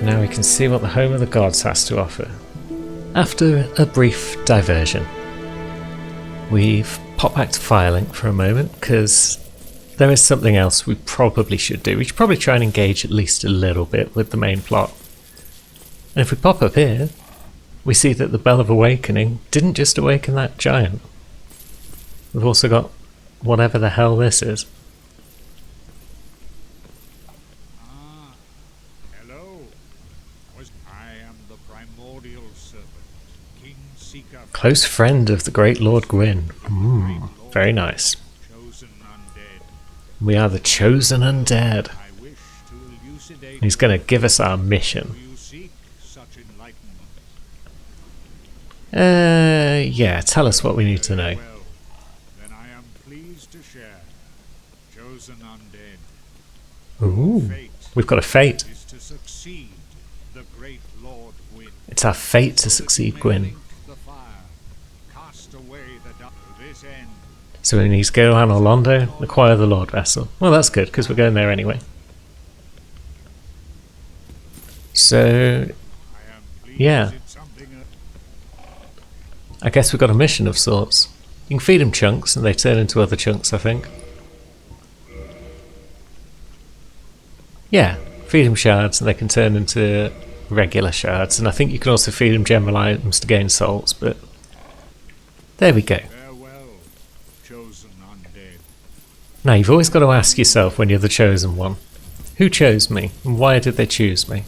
Now we can see what the Home of the Gods has to offer. After a brief diversion, we've popped back to Firelink for a moment because there is something else we probably should do. We should probably try and engage at least a little bit with the main plot. And if we pop up here, we see that the Bell of Awakening didn't just awaken that giant. We've also got whatever the hell this is. Hello. I am the primordial serpent, King Seeker. Close friend of the great Lord Gwyn. Very nice. Chosen undead. We are the chosen undead. I wish to elucidate. He's going to give us our mission. Do you seek such enlightenment? Yeah, tell us what we need to know. Well, then I am pleased to share. Chosen undead. Ooh, Fate we've got a fate. is to succeed the great Lord Gwyn. It's our fate to succeed Gwyn. The fire, cast away the dark. To this end, So we need to go to Anor Londo, acquire the Lord Vessel. Well, that's good, because we're going there anyway. So, I am pleased Yeah. it's something I guess we've got a mission of sorts. You can feed them chunks, and they turn into other chunks, I think. Yeah, feed them shards, and they can turn into regular shards. And I think you can also feed them general items to gain souls, but there we go. farewell, chosen undead. Now, you've always got to ask yourself when you're the chosen one, who chose me, and why did they choose me?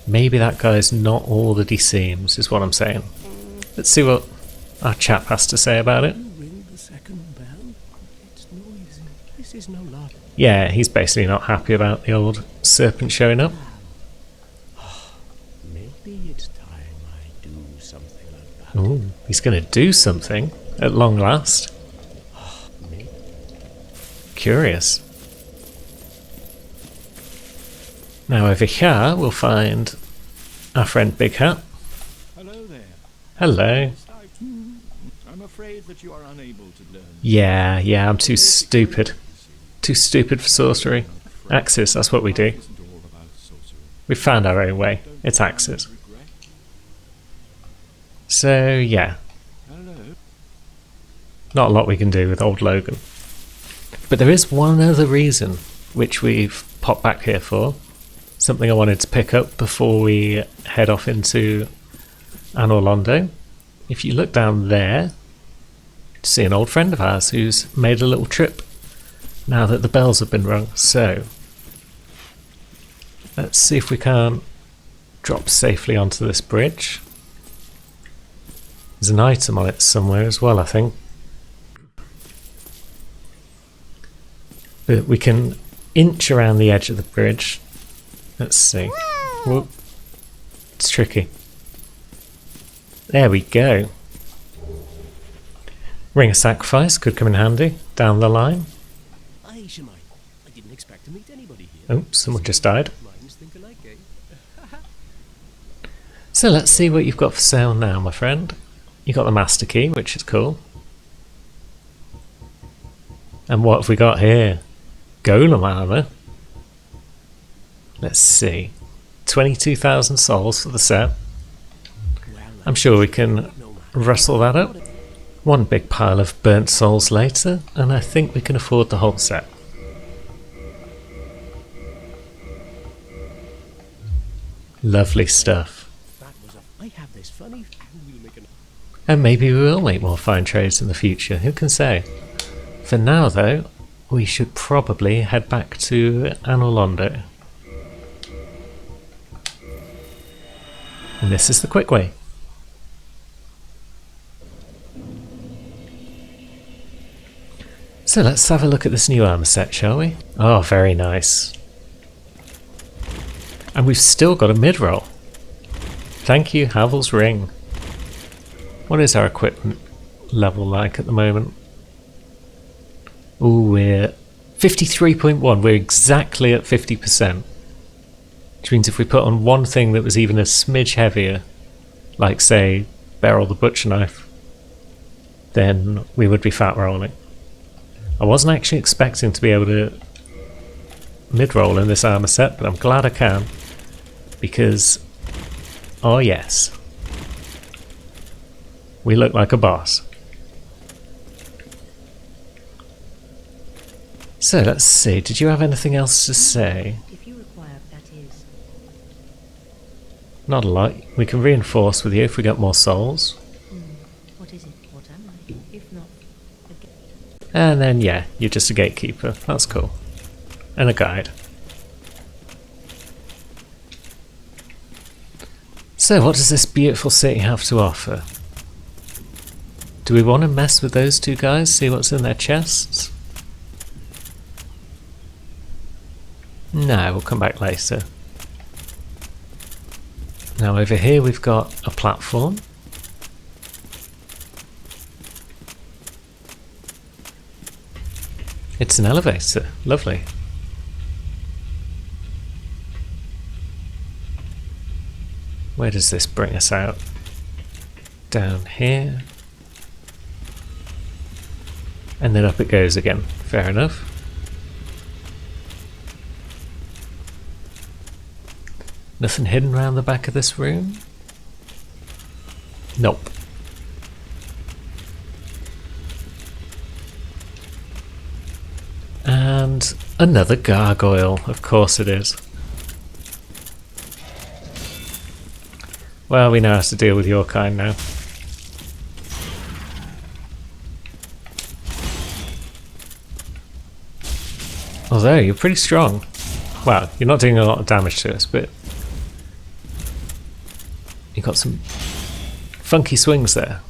Maybe that guy's not all that he seems, is what I'm saying. Let's see what our chap has to say about it. Ring the second bell. It's noisy. This is no luck. Yeah, he's basically not happy about the old serpent showing up. Maybe it's time I do something about it. Ooh, he's going to do something at long last. Maybe. Curious. Now over here we'll find our friend Big Hat. Hello there. Hello. I'm afraid that you are unable to learn. Yeah, I'm too stupid. Too stupid for sorcery. Axes, that's what we do. Isn't all about sorcery. We found our own way. It's axes. Regret? So yeah, Hello. not a lot we can do with old Logan. But there is one other reason which we've popped back here for. Something I wanted to pick up before we head off into Anor Londo. If you look down there, you see an old friend of ours who's made a little trip now that the bells have been rung. So let's see if we can drop safely onto this bridge. There's an item on it somewhere as well, I think. But we can inch around the edge of the bridge. Let's see. Whoop. It's tricky. There we go. Ring of Sacrifice could come in handy down the line. Aye, Shemai. I didn't expect to meet anybody here. Oh, someone just died. Minds think alike, eh? So let's see what you've got for sale now, my friend. You got the Master Key, which is cool. And what have we got here? Golem armor. Let's see. 22,000 souls for the set. Well, I'm sure we can rustle that up. One big pile of burnt souls later, and I think we can afford the whole set. Lovely stuff. that was a. I have this funny. We'll make an. And maybe we will make more fine trades in the future, who can say? For now though, we should probably head back to Anor Londo. And this is the quick way. So let's have a look at this new armor set, shall we? Oh, very nice. And we've still got a mid-roll. Thank you, Havel's Ring. What is our equipment level like at the moment? Ooh, we're 53.1. We're exactly at 50%. Which means if we put on one thing that was even a smidge heavier, like say Beryl the Butcher Knife, then we would be fat rolling. I wasn't actually expecting to be able to mid-roll in this armor set, but I'm glad I can, because, oh yes, we look like a boss. So let's see, did you have anything else to say? If you require, that is. Not a lot. We can reinforce with you if we get more souls. What is it? What am I? If not, again. And then, yeah, you're just a gatekeeper. That's cool. And a guide. So, what does this beautiful city have to offer? Do we want to mess with those two guys? See what's in their chests? No, we'll come back later. Now over here we've got a platform. It's an elevator. Lovely. Where does this bring us out? Down here. And then up it goes again. Fair enough. Nothing hidden around the back of this room? Nope. And another gargoyle, of course it is. Well, we know how to deal with your kind now. Although, you're pretty strong. Well, you're not doing a lot of damage to us, but you got some funky swings there.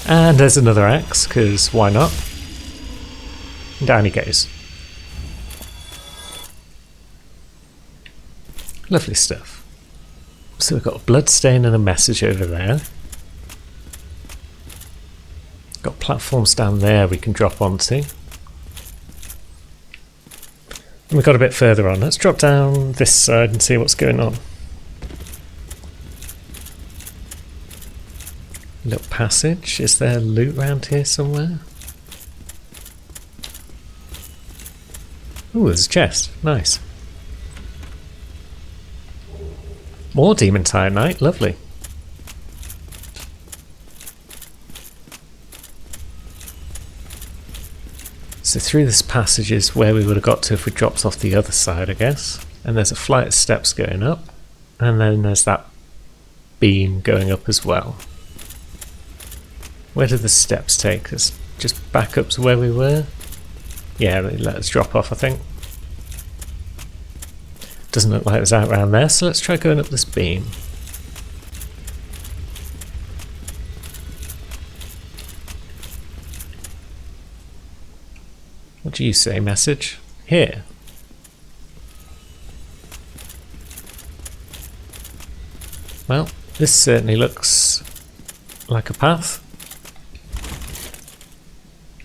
And there's another axe, because why not? And down he goes. Lovely stuff. So we've got a bloodstain and a message over there. Got platforms down there we can drop onto. And we got a bit further on. Let's drop down this side and see what's going on. Little passage. Is there loot around here somewhere? Ooh, there's a chest. Nice. More Demon Titanite. Lovely. So through this passage is where we would have got to if we dropped off the other side, I guess. And there's a flight of steps going up. And then there's that beam going up as well. Where did the steps take us? Just back up to where we were? Yeah, they let us drop off, I think. Doesn't look like it was out around there, so let's try going up this beam. What do you say, message? Here. Well, this certainly looks like a path.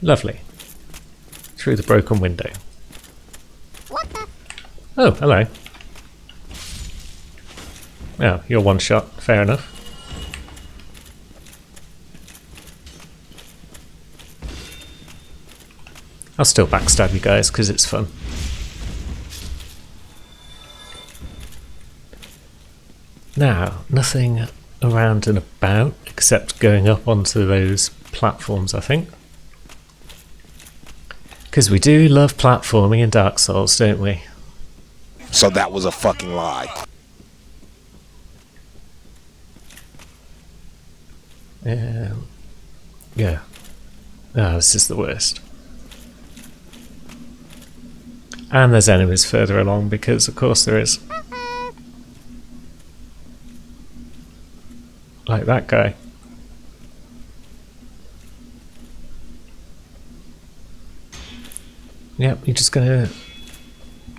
Lovely. Through the broken window. What the? Oh, hello. Oh, you're one shot. Fair enough. I'll still backstab you guys because it's fun. Now, nothing around and about except going up onto those platforms, I think. Because we do love platforming in Dark Souls, don't we? So that was a fucking lie. Yeah. Ah, this is the worst. And there's enemies further along because, of course, there is. Like that guy. Yep, you're just gonna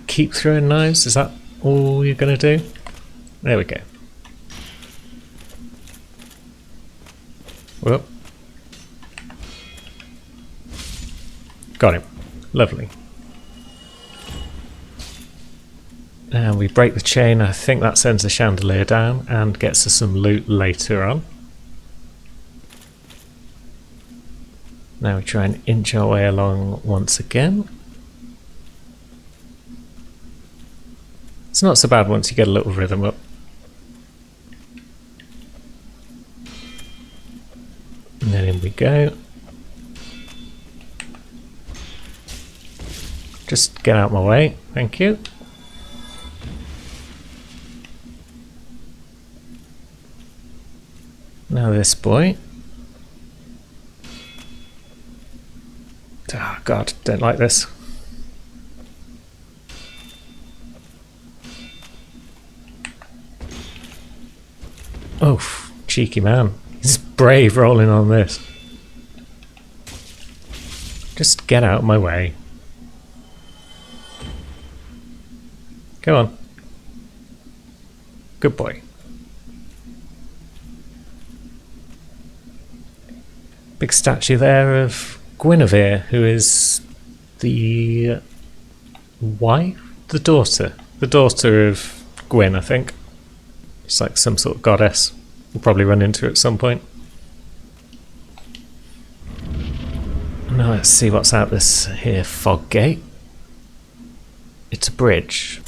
keep throwing knives? Is that all you're gonna do? There we go. Whoop. Got him. Lovely. And we break the chain. I think that sends the chandelier down and gets us some loot later on. Now we try and inch our way along once again. It's not so bad once you get a little rhythm up. And then in we go. Just get out of my way, thank you. Now this boy. Oh god, don't like this. Oh, cheeky man. He's brave rolling on this. Just get out of my way. Go on. Good boy. Big statue there of Guinevere, who is the wife? The daughter of Gwyn, I think. She's like some sort of goddess. We'll probably run into her at some point. Now let's see what's out this here fog gate. It's a bridge.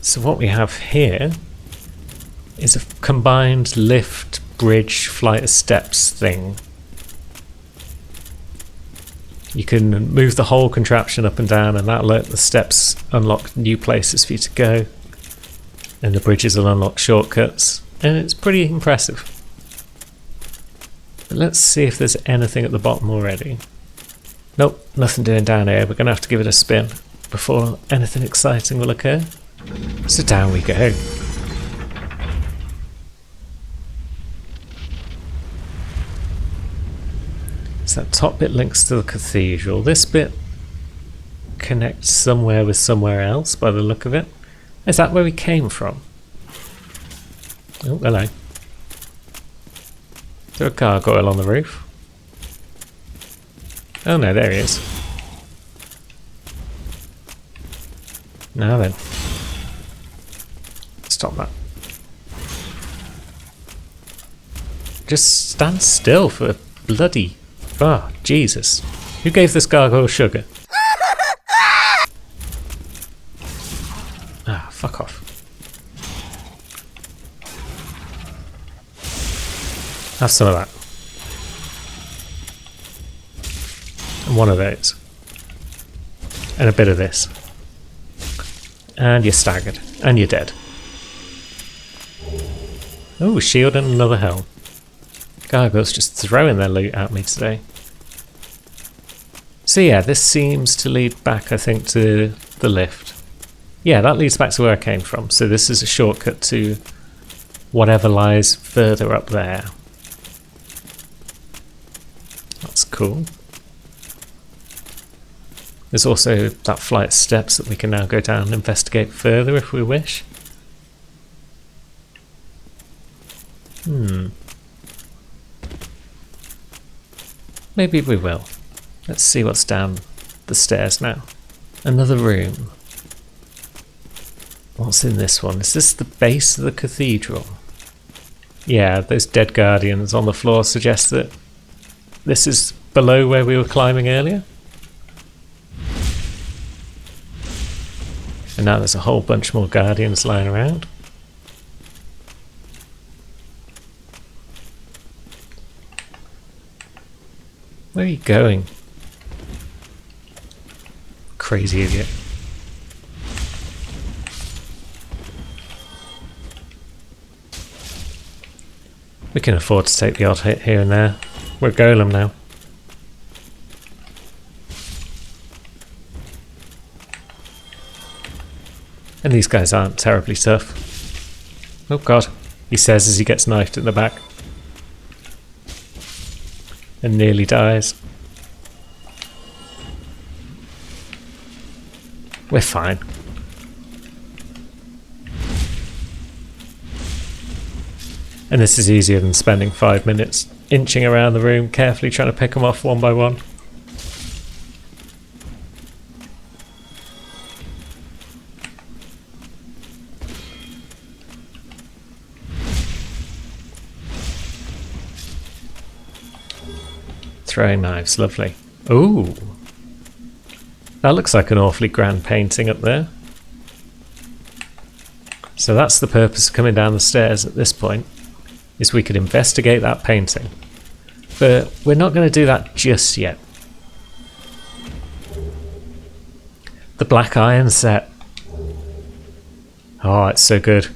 So what we have here is a combined lift, bridge, flight of steps thing. You can move the whole contraption up and down, and that'll let the steps unlock new places for you to go. And the bridges will unlock shortcuts. And it's pretty impressive. But let's see if there's anything at the bottom already. Nope, nothing doing down here. We're going to have to give it a spin before anything exciting will occur. So down we go. So that top bit links to the cathedral. This bit connects somewhere with somewhere else by the look of it. Is that where we came from? Oh, hello. Is there a gargoyle on the roof? Oh no, there he is. Now then. Stop that. Just stand still for bloody... Oh, Jesus. Who gave this gargoyle sugar? Ah, fuck off. Have some of that. And one of those. And a bit of this. And you're staggered. And you're dead. Oh, shield and another helm. Gargoyles just throwing their loot at me today. So yeah, this seems to lead back, I think, to the lift. Yeah, that leads back to where I came from. So this is a shortcut to whatever lies further up there. That's cool. There's also that flight of steps that we can now go down and investigate further if we wish. Maybe we will. Let's see what's down the stairs now. Another room. What's in this one? Is this the base of the cathedral? Yeah, those dead guardians on the floor suggest that this is below where we were climbing earlier. And now there's a whole bunch more guardians lying around. Where are you going? Crazy idiot. We can afford to take the odd hit here and there. We're Golem now. And these guys aren't terribly tough. Oh god, he says as he gets knifed in the back. And nearly dies. We're fine. And this is easier than spending 5 minutes inching around the room, carefully trying to pick them off one by one. throwing knives, lovely. Ooh! That looks like an awfully grand painting up there. So that's the purpose of coming down the stairs at this point, is we could investigate that painting. But we're not going to do that just yet. The Black Iron set. Oh, it's so good.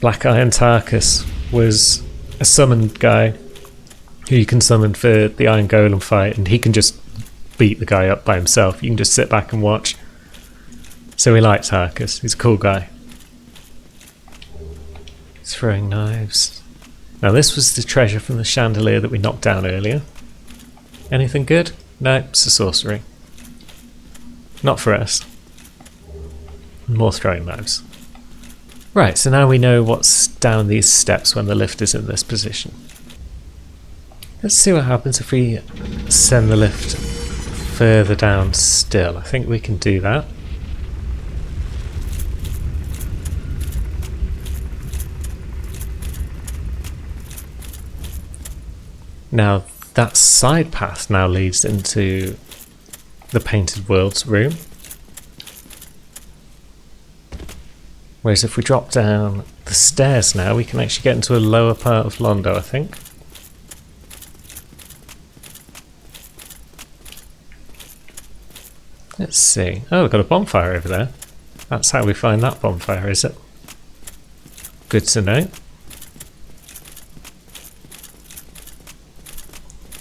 Black Iron Tarkus was a summoned guy who you can summon for the Iron Golem fight, and he can just beat the guy up by himself. You can just sit back and watch. So we like Tarkus. He's a cool guy. Throwing knives. Now this was the treasure from the chandelier that we knocked down earlier. Anything good? No, it's a sorcery. Not for us. More throwing knives. Right, so now we know what's down these steps when the lift is in this position. Let's see what happens if we send the lift further down still. I think we can do that. Now that side path now leads into the Painted Worlds room. Whereas if we drop down the stairs now, we can actually get into a lower part of Londo, I think. Let's see. Oh, we've got a bonfire over there. That's how we find that bonfire, is it? Good to know.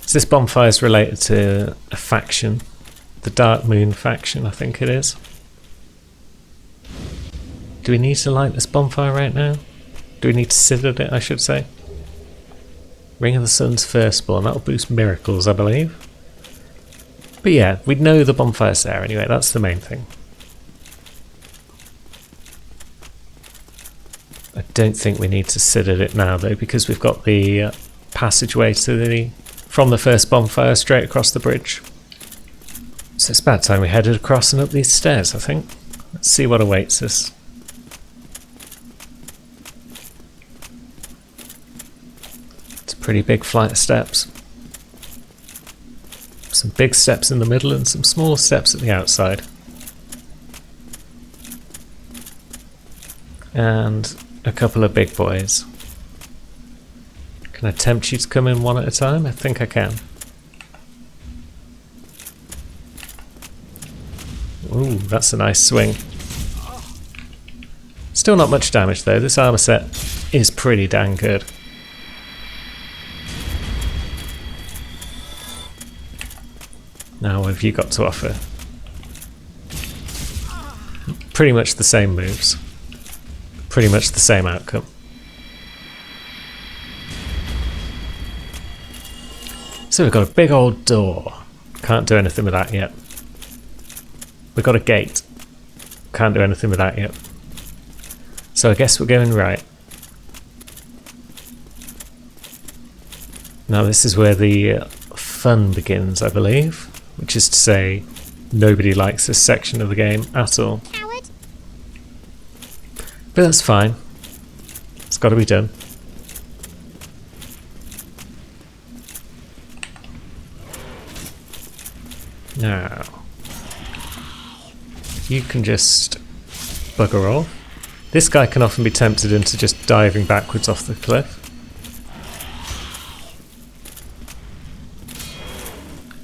So this bonfire is related to a faction. The Dark Moon faction, I think it is. Do we need to light this bonfire right now? Do we need to sit at it, I should say? Ring of the Sun's Firstborn. That'll boost miracles, I believe. But yeah, we'd know the bonfire's there anyway. That's the main thing. I don't think we need to sit at it now, though, because we've got the passageway to from the first bonfire straight across the bridge. So it's about time we headed across and up these stairs, I think. Let's see what awaits us. It's a pretty big flight of steps. Some big steps in the middle and some small steps at the outside. And a couple of big boys. Can I tempt you to come in one at a time? I think I can. Ooh, that's a nice swing. Still not much damage though. This armor set is pretty dang good. Now what have you got to offer? Pretty much the same moves. Pretty much the same outcome. So we've got a big old door. Can't do anything with that yet. We've got a gate. Can't do anything with that yet. So I guess we're going right. Now this is where the fun begins, I believe. Which is to say, nobody likes this section of the game at all. Coward. But that's fine. It's got to be done. Now, you can just bugger off. This guy can often be tempted into just diving backwards off the cliff.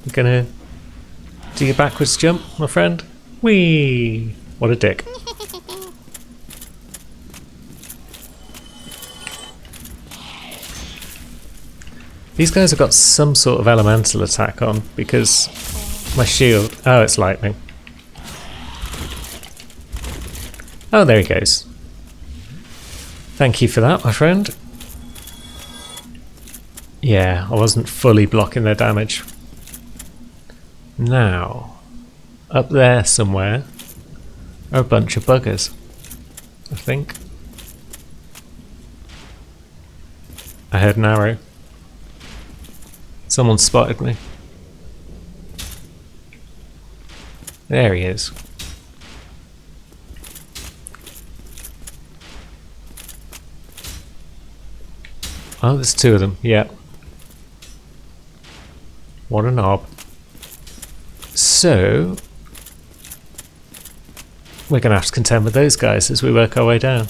You gonna do your backwards jump, my friend? Whee! What a dick. These guys have got some sort of elemental attack on because my shield... Oh, it's lightning. Oh, there he goes. Thank you for that, my friend. Yeah, I wasn't fully blocking their damage. Now, up there somewhere are a bunch of buggers, I think. I heard an arrow. Someone spotted me. There he is. Oh, there's two of them, yeah. What a knob. So, we're going to have to contend with those guys as we work our way down.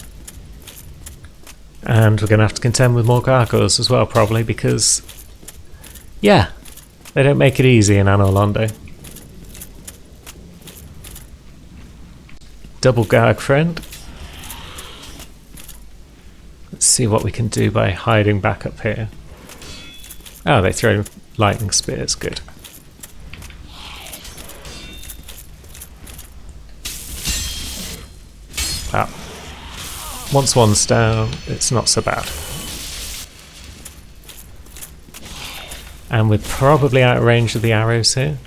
And we're going to have to contend with more gargoyles as well, probably, because, yeah, they don't make it easy in Anor Londo. Double garg friend. Let's see what we can do by hiding back up here. Oh, they throw lightning spears, good. Wow. Once one's down, it's not so bad. And we're probably out of range of the arrows here.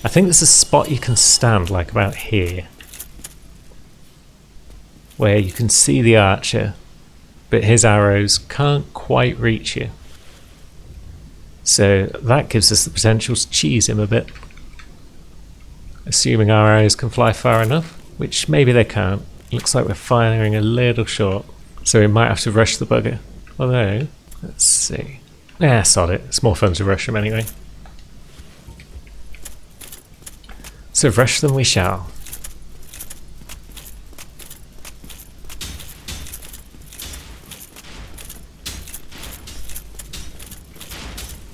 I think there's a spot you can stand, like about here, where you can see the archer, but his arrows can't quite reach you. So that gives us the potential to cheese him a bit. Assuming our arrows can fly far enough, which maybe they can't. Looks like we're firing a little short, so we might have to rush the bugger. Although, let's see. Yeah, sod it. It's more fun to rush them anyway. So rush them we shall.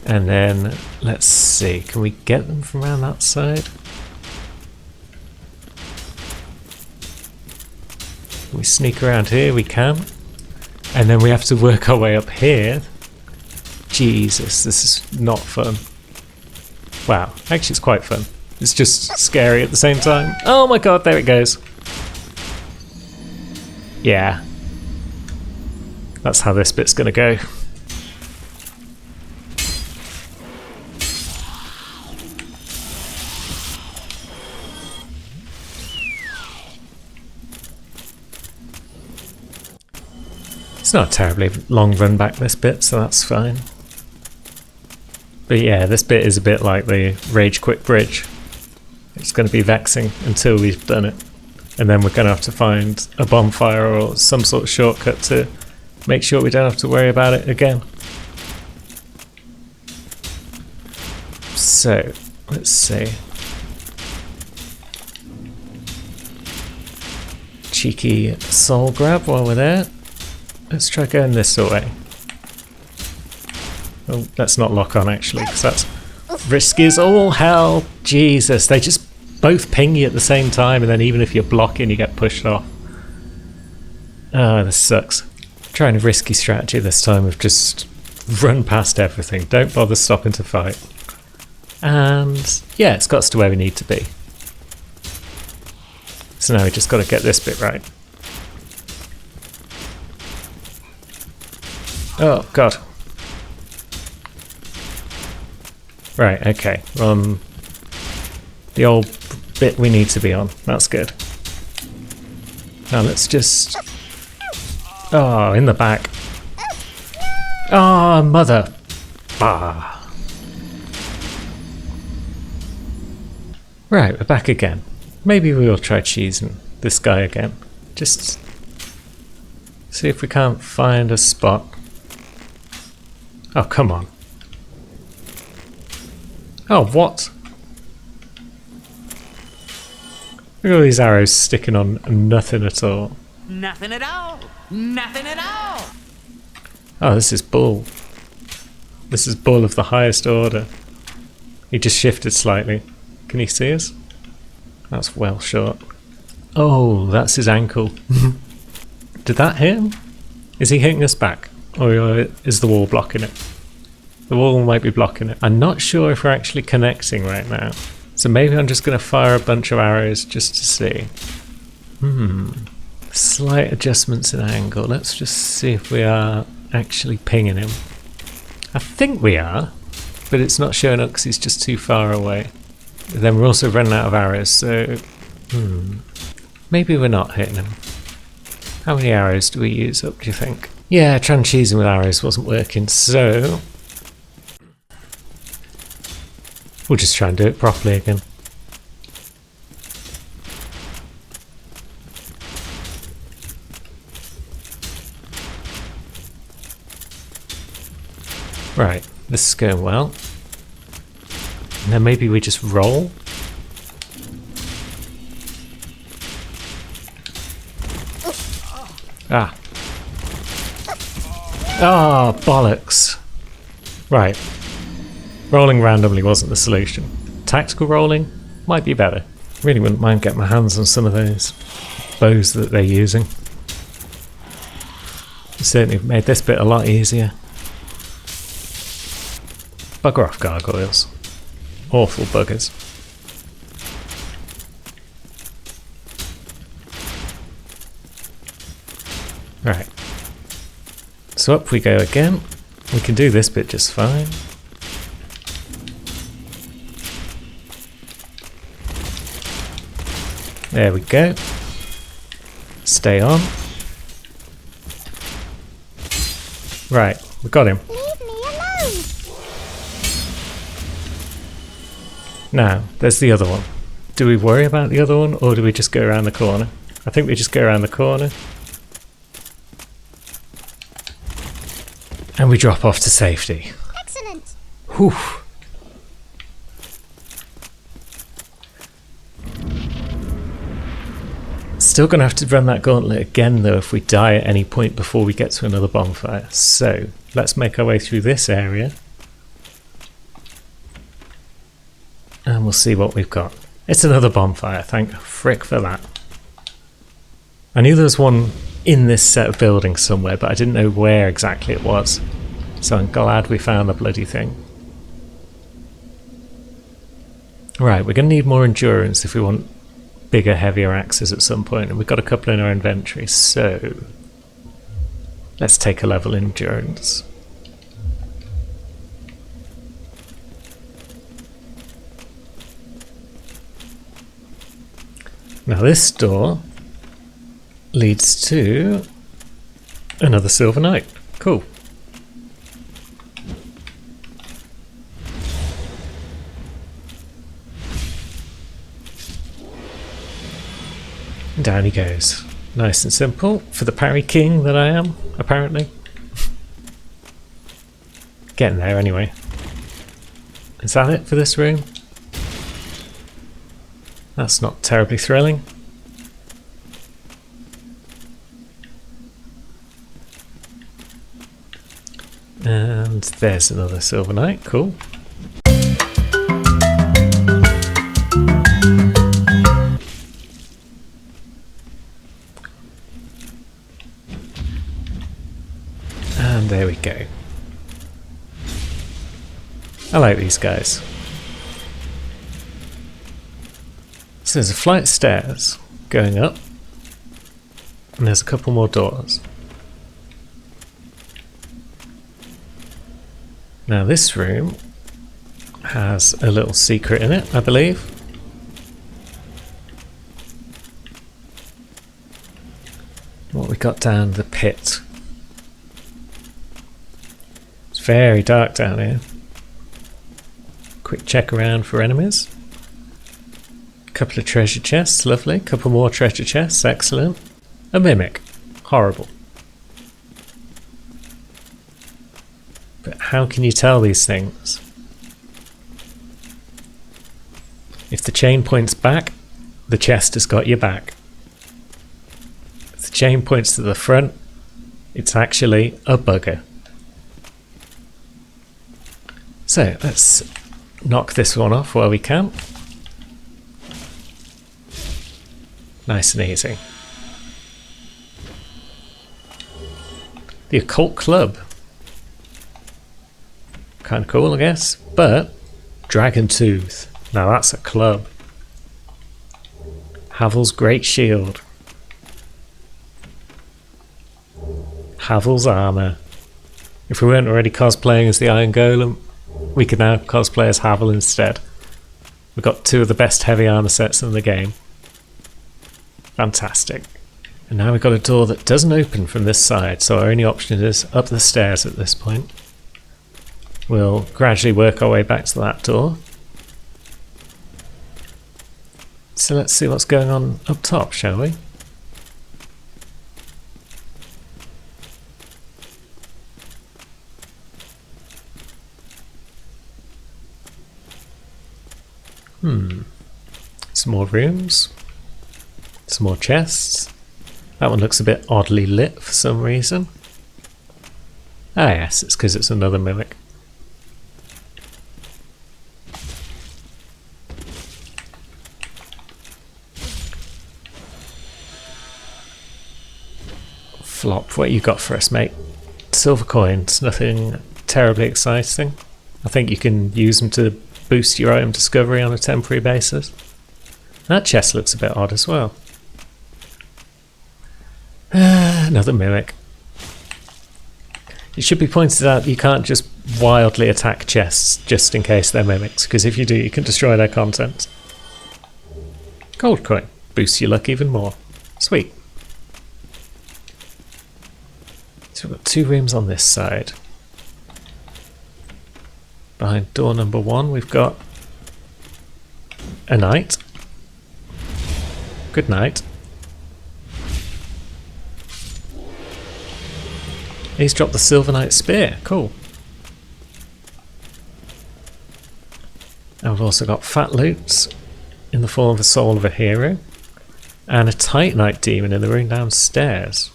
And then, let's see, can we get them from around that side? Can we sneak around here? We can. And then we have to work our way up here. Jesus, this is not fun. Wow, actually it's quite fun. It's just scary at the same time. Oh my god, there it goes. Yeah. That's how this bit's gonna go. It's not a terribly long run back this bit, so that's fine. But yeah, this bit is a bit like the Rage Quit Bridge. It's going to be vexing until we've done it. And then we're going to have to find a bonfire or some sort of shortcut to make sure we don't have to worry about it again. So, let's see. Cheeky soul grab while we're there. Let's try going this way. Oh, let's not lock on actually, because that's risky as all hell. Jesus, they just both ping you at the same time, and then even if you're blocking, you get pushed off. Ah, this sucks. Trying a risky strategy this time of just run past everything. Don't bother stopping to fight. And yeah, it's got us to where we need to be. So now we just got to get this bit right. Oh, God. Right, okay. The old bit we need to be on. That's good. Now let's just... Oh, in the back. Oh, mother. Bah. Right, we're back again. Maybe we'll try cheesing this guy again. Just see if we can't find a spot. Oh, come on. Oh, what? Look at all these arrows sticking on nothing at all. Nothing at all. Nothing at all. Oh, this is bull. This is bull of the highest order. He just shifted slightly. Can you see us? That's well short. Oh, that's his ankle. Did that hit him? Is he hitting us back? Or is the wall blocking it? The wall might be blocking it. I'm not sure if we're actually connecting right now. So maybe I'm just going to fire a bunch of arrows just to see. Slight adjustments in angle. Let's just see if we are actually pinging him. I think we are, but it's not showing up because he's just too far away. Then we're also running out of arrows, so... Maybe we're not hitting him. How many arrows do we use up, do you think? Yeah, trying to cheese him with arrows wasn't working, so... we'll just try and do it properly again. Right, this is going well. And then maybe we just roll. Ah. Ah, bollocks. Right. Rolling randomly wasn't the solution. Tactical rolling might be better. Really wouldn't mind getting my hands on some of those bows that they're using. Certainly made this bit a lot easier. Bugger off, gargoyles. Awful buggers. Right. So up we go again. We can do this bit just fine. There we go. Stay on. Right, we got him. Leave me alone. Now, there's the other one. Do we worry about the other one, or do we just go around the corner? I think we just go around the corner. And we drop off to safety. Excellent. Whew. Still going to have to run that gauntlet again though if we die at any point before we get to another bonfire. So let's make our way through this area. And we'll see what we've got. It's another bonfire, thank frick for that. I knew there was one in this set of buildings somewhere, but I didn't know where exactly it was. So I'm glad we found the bloody thing. Right, we're going to need more endurance if we want bigger, heavier axes at some point, and we've got a couple in our inventory, so let's take a level in endurance. Now this door leads to another Silver Knight. Cool. Down he goes. Nice and simple for the parry king that I am, apparently. Getting there anyway. Is that it for this room? That's not terribly thrilling. And there's another Silver Knight, cool. And there we go. I like these guys. So there's a flight of stairs going up, and there's a couple more doors. Now this room has a little secret in it, I believe. What we got down the pit. It's very dark down here. Quick check around for enemies. Couple of treasure chests, lovely. Couple more treasure chests, excellent. A mimic, horrible. But how can you tell these things? If the chain points back, the chest has got your back. If the chain points to the front, it's actually a bugger. So let's knock this one off while we can. Nice and easy. The Occult Club. Kind of cool, I guess. But Dragon Tooth. Now that's a club. Havel's Great Shield. Havel's Armour. If we weren't already cosplaying as the Iron Golem, we could now cosplay as Havel instead. We've got two of the best heavy armour sets in the game. Fantastic. And now we've got a door that doesn't open from this side, so our only option is up the stairs at this point. We'll gradually work our way back to that door. So let's see what's going on up top, shall we? Some more rooms. Some more chests. That one looks a bit oddly lit for some reason. Ah yes, it's because it's another mimic. Flop, what you got for us, mate? Silver coins, nothing terribly exciting. I think you can use them to boost your item discovery on a temporary basis. That chest looks a bit odd as well. Another mimic. It should be pointed out you can't just wildly attack chests just in case they're mimics, because if you do, you can destroy their contents. Gold coin. Boosts your luck even more. Sweet. So we've got 2 rooms on this side. Behind door number 1 we've got a knight. Good night. He's dropped the Silver Knight Spear. Cool. And we've also got fat loots in the form of a soul of a hero and a Titanite demon in the room downstairs.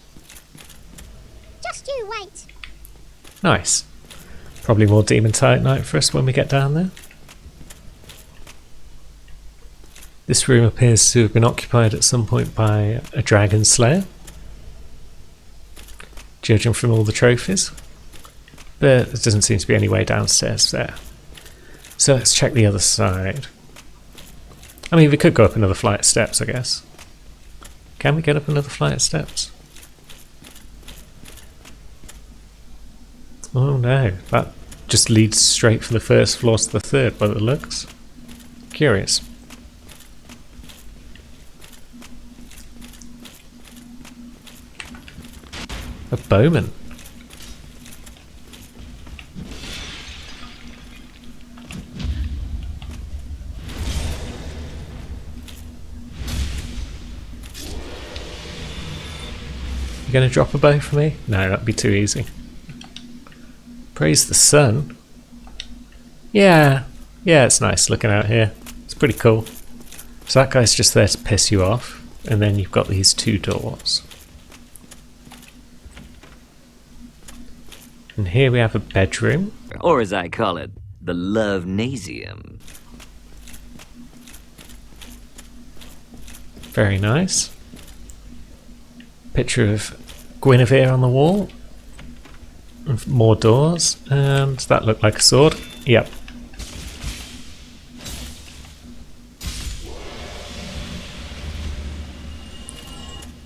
Just you wait. Nice. Probably more demon Titanite for us when we get down there. This room appears to have been occupied at some point by a dragon slayer, judging from all the trophies, but there doesn't seem to be any way downstairs there. So let's check the other side. I mean, we could go up another flight of steps, I guess. Can we get up another flight of steps? Oh no, that just leads straight from the first floor to the third by the looks. Curious. A bowman. You gonna drop a bow for me? No, that'd be too easy. Praise the sun. Yeah, it's nice looking out here. It's pretty cool. So that guy's just there to piss you off, and then you've got these 2 doors. And here we have a bedroom. Or as I call it, the Love-nasium. Very nice. Picture of Guinevere on the wall. And more doors. And that looked like a sword. Yep.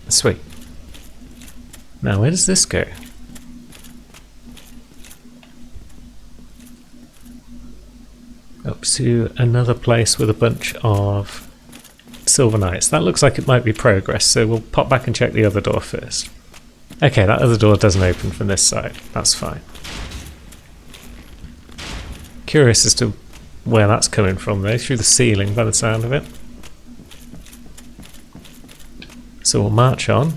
Sweet. Now where does this go? Up to another place with a bunch of Silver Knights. That looks like it might be progress, so we'll pop back and check the other door first. Okay, that other door doesn't open from this side. That's fine. Curious as to where that's coming from though, through the ceiling by the sound of it. So we'll march on.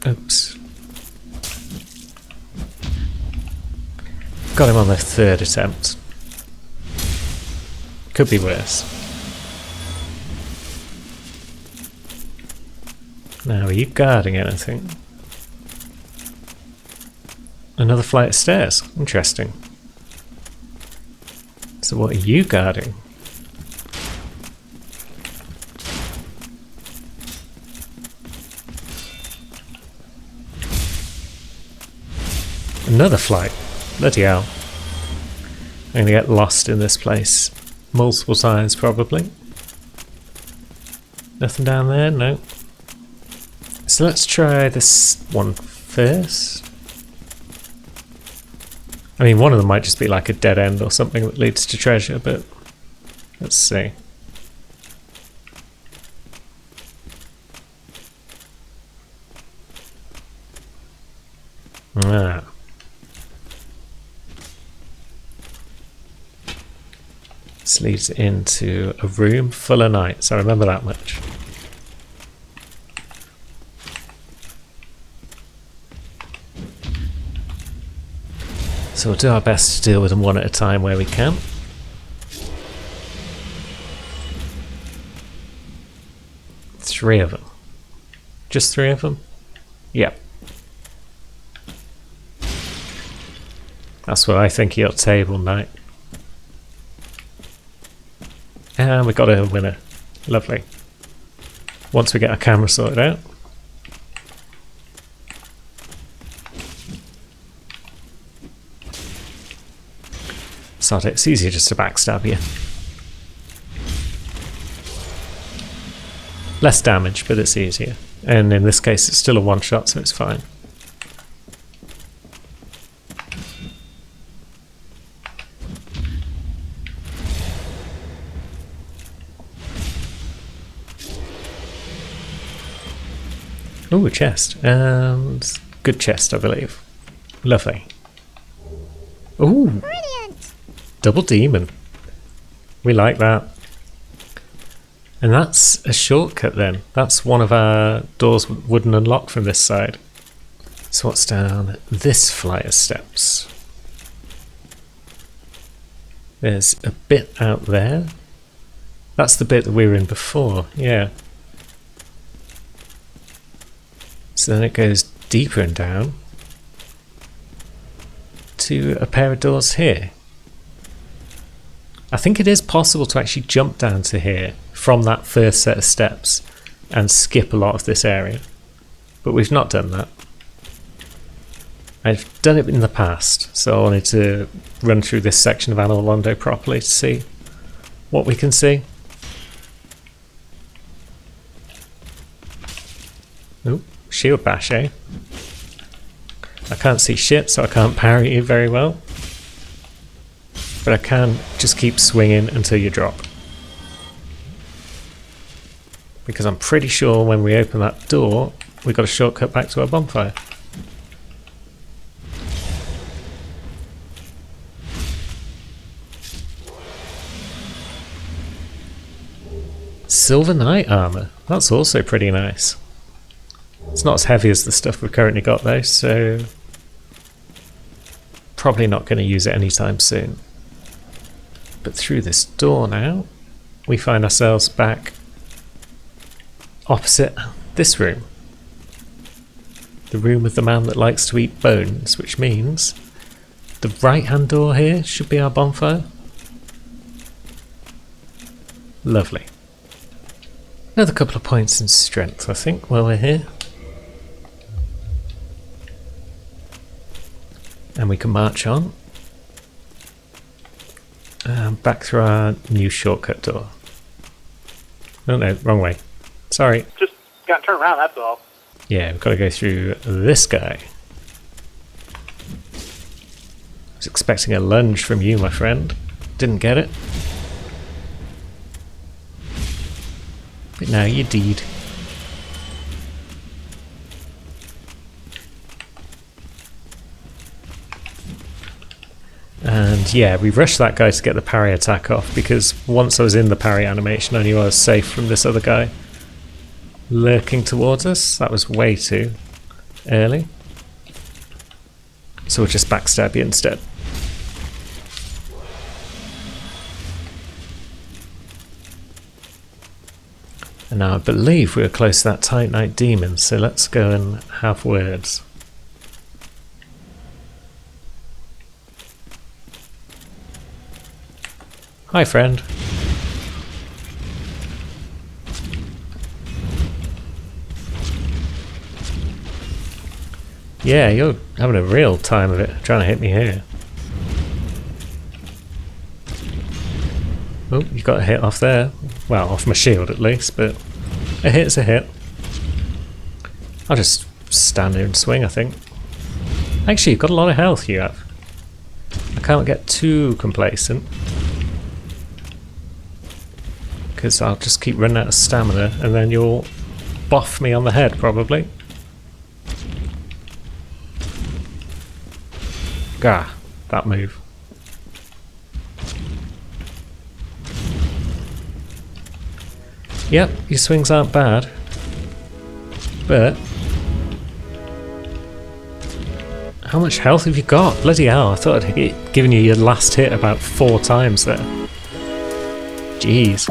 Oops. Got him on the 3rd attempt. Could be worse. Now, are you guarding anything? Another flight of stairs. Interesting. So what are you guarding? Another flight. Bloody hell. I'm gonna get lost in this place multiple times probably. Nothing down there? No. So let's try this one first. I mean, one of them might just be like a dead end or something that leads to treasure, but let's see. Ah. This leads into a room full of knights. I remember that much. So we'll do our best to deal with them one at a time where we can. Three of them. Just three of them? Yep. That's what I think of your table, Knight. And we got a winner. Lovely. Once we get our camera sorted out. Sod it, it's easier just to backstab you. Less damage, but it's easier. And in this case, it's still a one-shot, so it's fine. Ooh, a chest. And good chest, I believe. Lovely. Ooh, Brilliant! double demon. We like that. And that's a shortcut then. That's one of our doors wouldn't unlock from this side. So what's down this flight of steps? There's a bit out there. That's the bit that we were in before, yeah. So then it goes deeper and down to a pair of doors here. I think it is possible to actually jump down to here from that first set of steps and skip a lot of this area, but we've not done that. I've done it in the past, so I wanted to run through this section of Anor Londo properly to see what we can see. Ooh, shield bash, eh? I can't see shit, so I can't parry you very well. But I can just keep swinging until you drop. Because I'm pretty sure when we open that door, we got a shortcut back to our bonfire. Silver Knight armor. That's also pretty nice. It's not as heavy as the stuff we've currently got though, so probably not going to use it anytime soon. But through this door now, we find ourselves back opposite this room. The room of the man that likes to eat bones, which means the right-hand door here should be our bonfire. Lovely. Another couple of points in strength, I think, while we're here. And we can march on. Back through our new shortcut door. Oh no, wrong way. Sorry. Just gotta turn around, that's all. Yeah, we've got to go through this guy. I was expecting a lunge from you, my friend. Didn't get it. But now you did. And yeah, we rushed that guy to get the parry attack off because once I was in the parry animation I knew I was safe from this other guy lurking towards us. That was way too early. So we'll just backstab you instead. And now I believe we are close to that Tight Knight demon, so let's go and have words. Hi, friend. Yeah, you're having a real time of it, trying to hit me here. Oh, you got a hit off there. Well, off my shield at least, but a hit's a hit. I'll just stand here and swing, I think. Actually, you've got a lot of health, you have. I can't get too complacent, because I'll just keep running out of stamina and then you'll boff me on the head probably. Gah, that move. Yep, your swings aren't bad, but How much health have you got? Bloody hell, I thought I'd given you your last hit about 4 times there. Jeez.